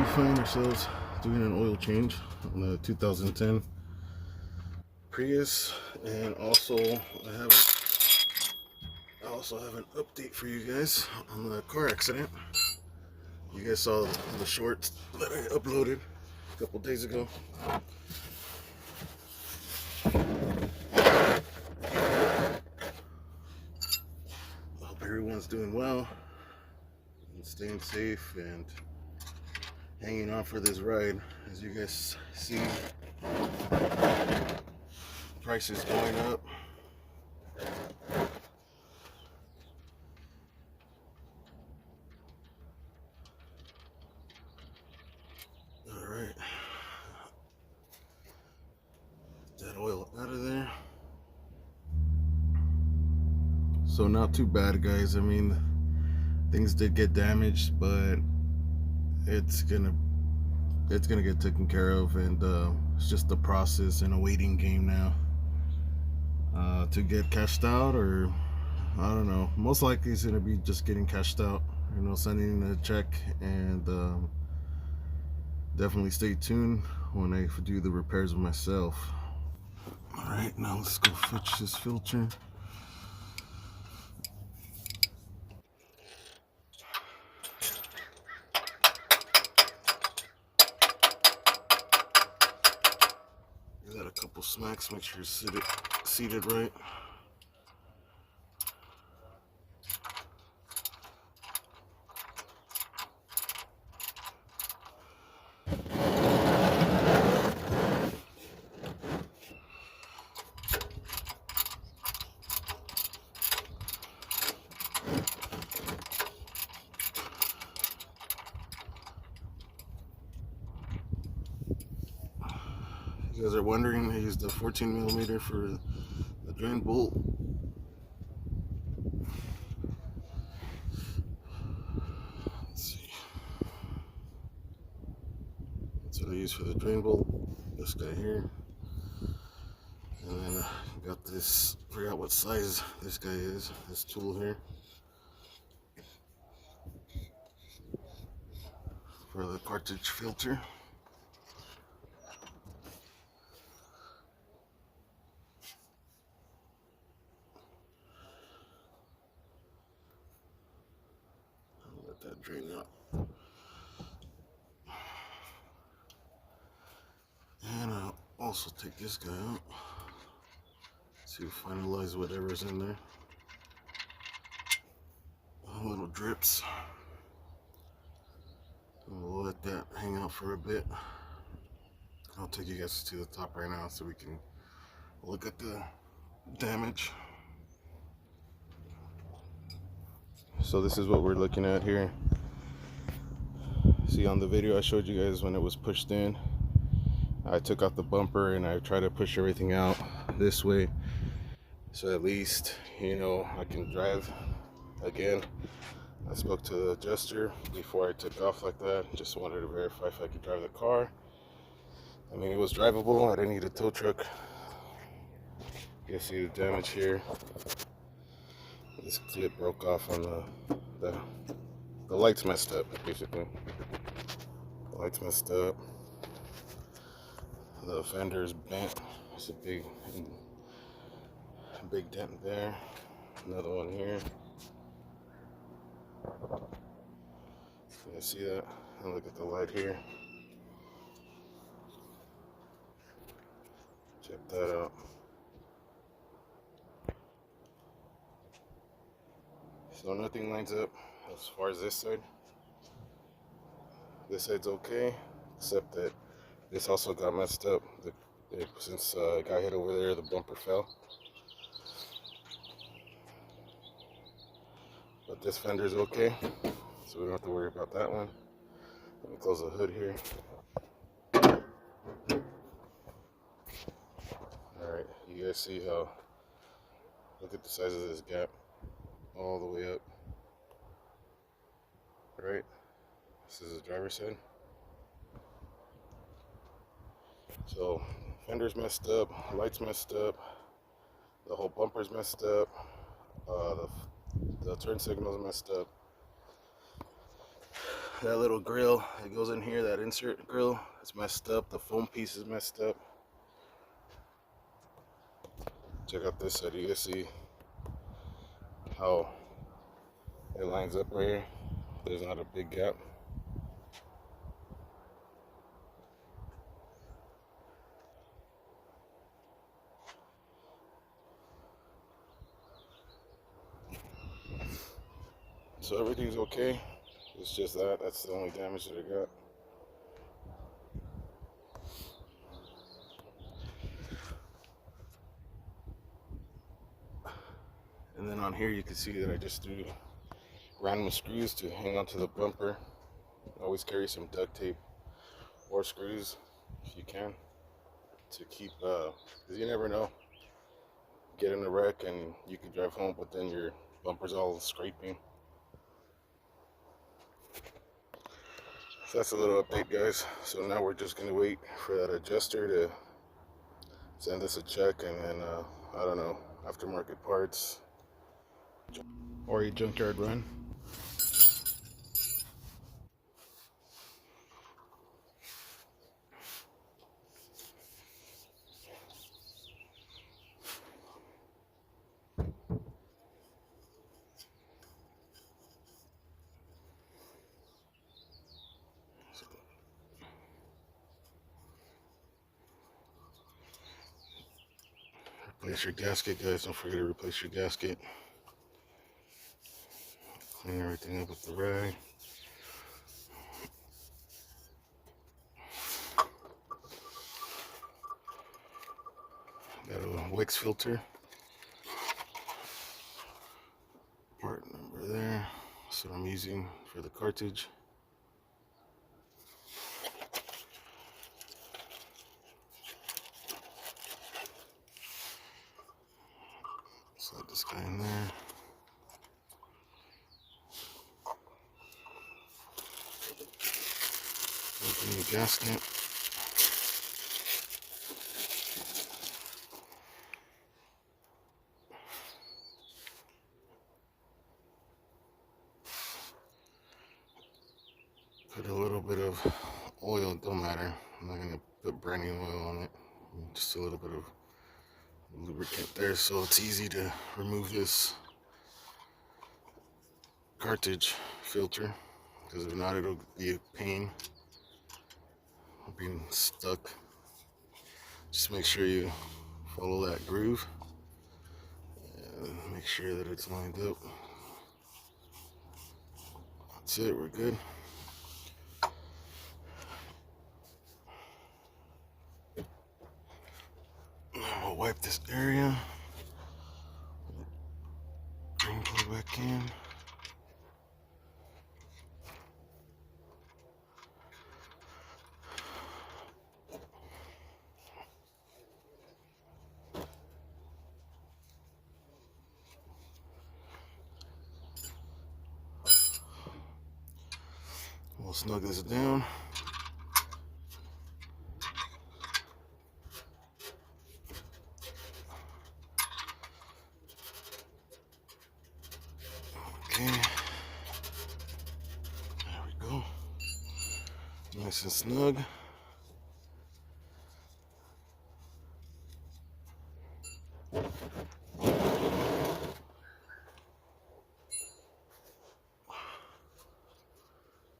we find ourselves doing an oil change on the 2010 Prius, and also I also have an update for you guys on the car accident. You guys saw the shorts that I uploaded a couple days ago. I hope everyone's doing well and staying safe and hanging on for this ride. As you guys see, prices going up. All right, get that oil out of there. So not too bad, guys. I mean, things did get damaged, but it's gonna get taken care of, and it's just a process and a waiting game now to get cashed out, or I don't know. Most likely it's gonna be just getting cashed out, sending a check, and definitely stay tuned when I do the repairs myself. All right, now let's go fetch this filter. You got a couple smacks, make sure you're seated right. You guys are wondering, I used the 14mm for the drain bolt. Let's see. That's what I use for the drain bolt. This guy here. And then I got this, forgot what size this guy is, this tool here. For the cartridge filter. Let that drain out. And I'll also take this guy out to finalize whatever's in there. Little drips. We'll let that hang out for a bit. I'll take you guys to the top right now so we can look at the damage. So this is what we're looking at here. See, on the video I showed you guys when it was pushed in, I took out the bumper and I tried to push everything out this way, so at least I can drive again. I spoke to the adjuster before I took off like that. Just wanted to verify if I could drive the car. I mean, it was drivable. I didn't need a tow truck. You can see the damage here. This clip broke off on the lights messed up, basically. The lights messed up. The fender's bent. There's a big dent there. Another one here. You see that? And look at the light here. Check that out. So nothing lines up as far as this side. This side's okay, except that this also got messed up. Since it got hit over there, the bumper fell. But this fender's okay, so we don't have to worry about that one. Let me close the hood here. Alright, you guys see how, look at the size of this gap, all the way up. Right, this is the driver's side. So, fender's messed up, lights messed up, the whole bumper's messed up, the turn signal's messed up. that little grill that goes in here, that insert grill, it's messed up. The foam piece is messed up. Check out this side. You guys see how it lines up right here? There's not a big gap. So everything's okay. It's just that's the only damage that I got. And then on here you can see that I just threw random screws to hang onto the bumper. Always carry some duct tape or screws if you can to keep, because you never know. Get in a wreck and you can drive home, but then your bumper's all scraping. So that's a little update, guys. So now we're just gonna wait for that adjuster to send us a check, and then I don't know, aftermarket parts or a junkyard run. Replace your gasket, guys. Don't forget to replace your gasket. Clean everything up with the rag. Got a Wix filter. Part number there. That's what I'm using for the cartridge. Slide this guy in there. Open the gasket. Put a little bit of oil, don't matter. I'm not gonna put brand new oil on it. Just a little bit of lubricant there so it's easy to remove this cartridge filter, because if not it'll be a pain being stuck. Just make sure you follow that groove and make sure that it's lined up. That's it, we're good. Now we'll wipe this area. Drain plug back in. We'll snug this down. Okay, there we go. Nice and snug.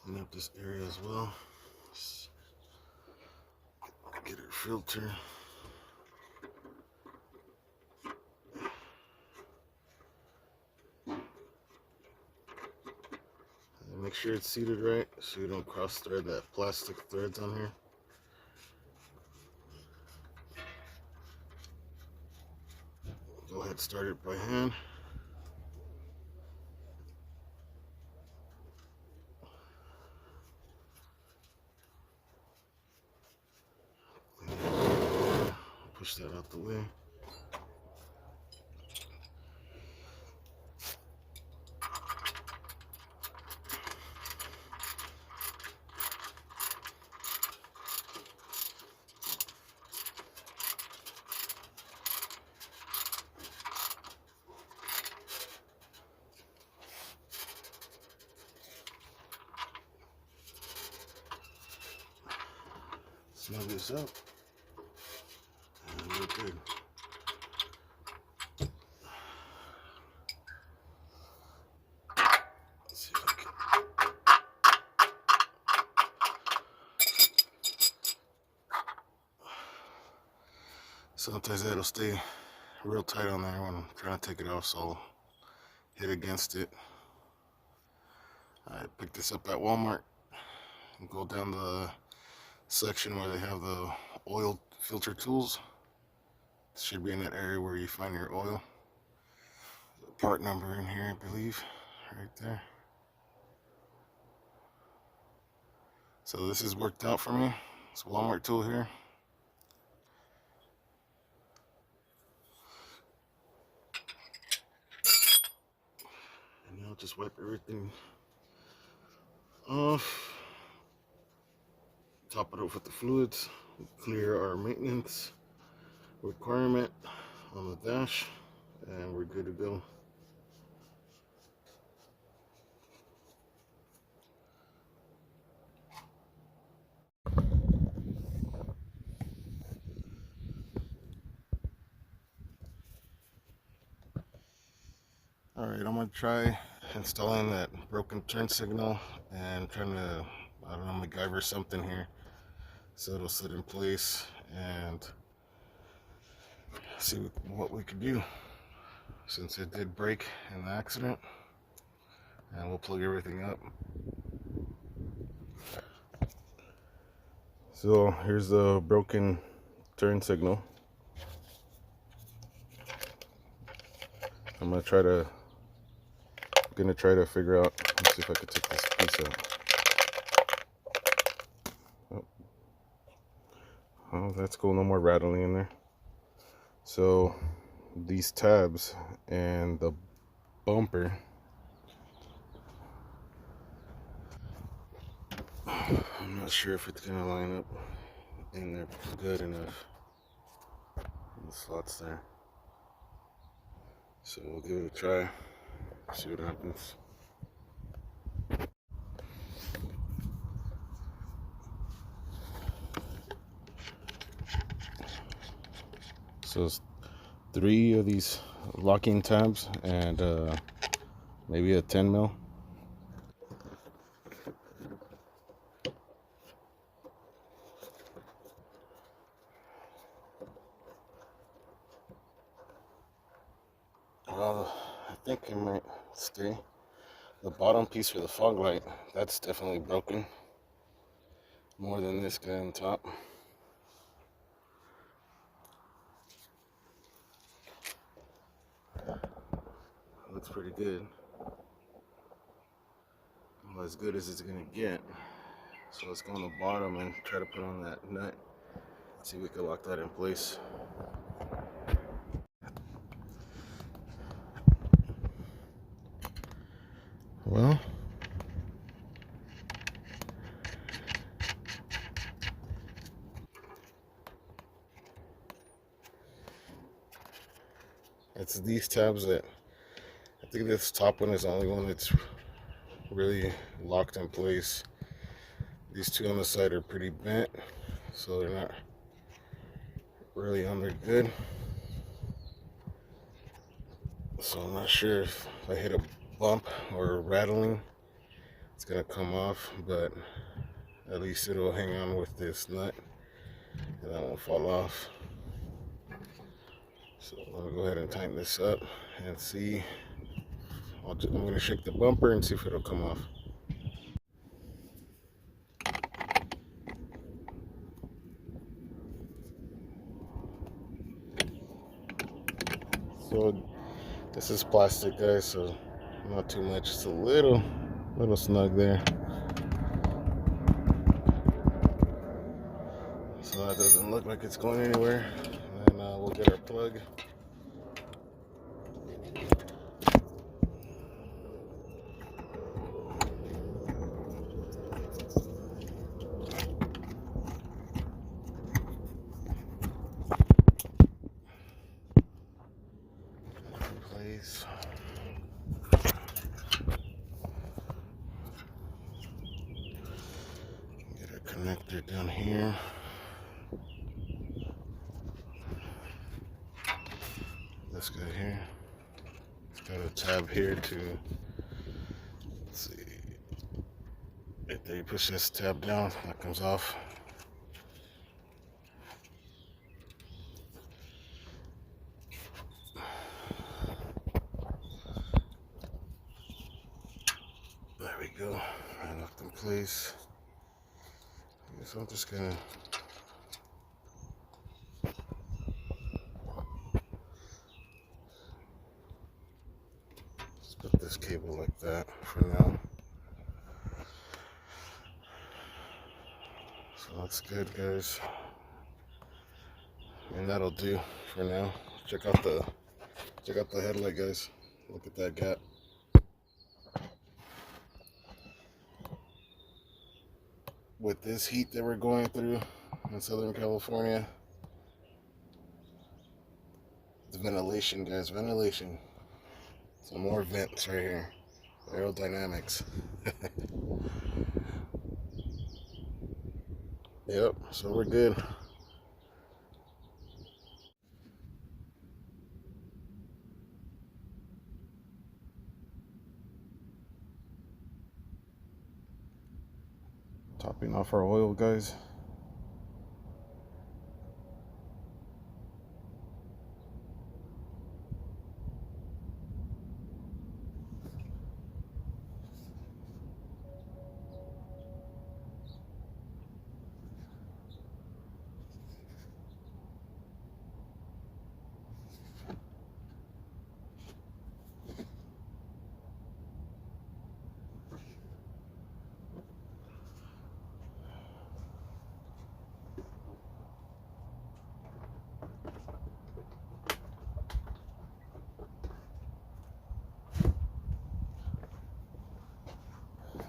Clean up this area as well. Get her filter. And make sure it's seated right so you don't cross thread that plastic threads on here. Go ahead, start it by hand. Push that out the way. snug this up, and we're good. Let's see if I can. Sometimes that'll stay real tight on there when I'm trying to take it off, so I'll hit against it. I picked this up at Walmart and go down the section where they have the oil filter tools. It should be in that area where you find your oil. There's a part number in here, I believe, right there. So this has worked out for me. It's a Walmart tool here. And now just wipe everything off. Top it off with the fluids. Clear our maintenance requirement on the dash, and we're good to go. Alright, I'm going to try installing that broken turn signal and trying to, I don't know, MacGyver something here so it'll sit in place and see what we could do since it did break in the accident. And we'll plug everything up. So here's the broken turn signal. I'm gonna try to figure out, let's see if I can take this piece out. Oh, that's cool, no more rattling in there. So these tabs and the bumper, I'm not sure if it's gonna line up in there good enough in the slots there. So we'll give it a try, see what happens. So it's 3 of these locking tabs and maybe a 10 mil. Well, I think it might stay. The bottom piece for the fog light, that's definitely broken. More than this guy on top. Looks pretty good. Well, as good as it's gonna get. So let's go on the bottom and try to put on that nut. See if we can lock that in place. Well, it's these tabs that, I think this top one is the only one that's really locked in place. These 2 on the side are pretty bent, so they're not really on there good. So I'm not sure if I hit a bump or rattling, it's gonna come off, but at least it'll hang on with this nut and that won't fall off. So I'm gonna go ahead and tighten this up and see. I'm gonna shake the bumper and see if it'll come off. So this is plastic, guys, so not too much. It's a little snug there. So that doesn't look like it's going anywhere. And then we'll get our plug. Place. Get our connector down here. here. It's got a tab here to, let's see, right there, you push this tab down, that comes off. There we go, right locked in place. So I'm just gonna just put this cable like that for now. So that's good, guys. And that'll do for now. Check out the headlight, guys. Look at that gap. With this heat that we're going through in Southern California, it's ventilation, guys. Ventilation. Some more vents right here. Aerodynamics. Yep, so we're good. Topping off our oil, guys.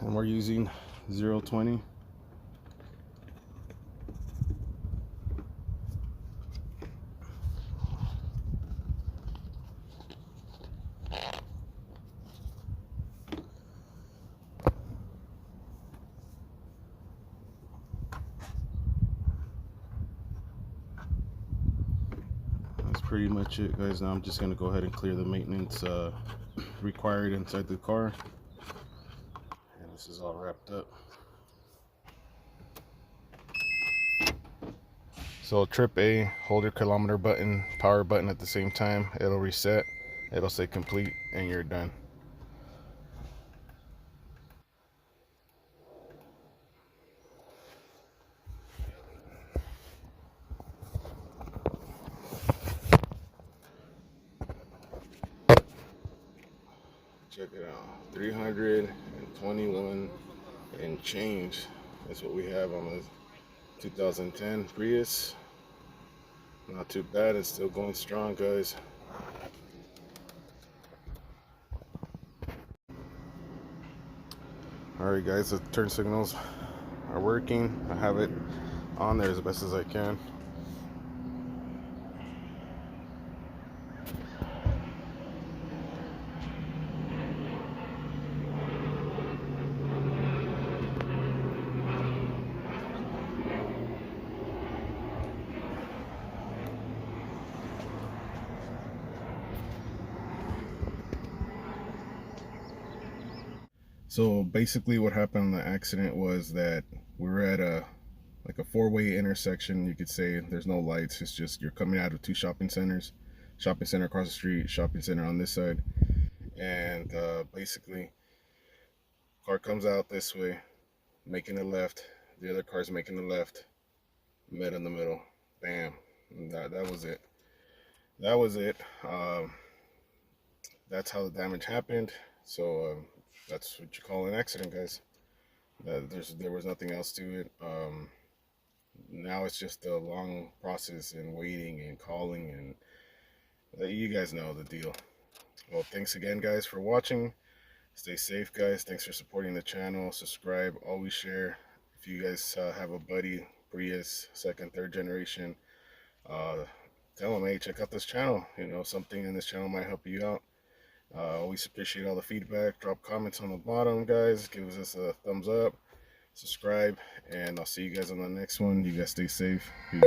And we're using 020. That's pretty much it, guys. Now I'm just gonna go ahead and clear the maintenance required inside the car. This is all wrapped up. So trip A, hold your kilometer button, power button at the same time. It'll reset, it'll say complete, and you're done. Check it out, 321 and change. That's what we have on the 2010 Prius. Not too bad, it's still going strong, guys. Alright guys, the turn signals are working. I have it on there as best as I can. So basically what happened in the accident was that we were at a four-way intersection. You could say there's no lights, it's just you're coming out of two shopping centers, shopping center across the street, shopping center on this side, and basically car comes out this way making a left, the other car's making a left, met in the middle, bam. And that was it. That's how the damage happened. So that's what you call an accident, guys. There was nothing else to it. Now it's just a long process and waiting and calling, and you guys know the deal. Well, thanks again, guys, for watching. Stay safe, guys. Thanks for supporting the channel. Subscribe, always share. If you guys have a buddy, Prius, second, third generation, tell them, hey, check out this channel. You know, something in this channel might help you out. Always appreciate all the feedback. Drop comments on the bottom, guys. Give us a thumbs up. Subscribe, and I'll see you guys on the next one. You guys stay safe. Peace.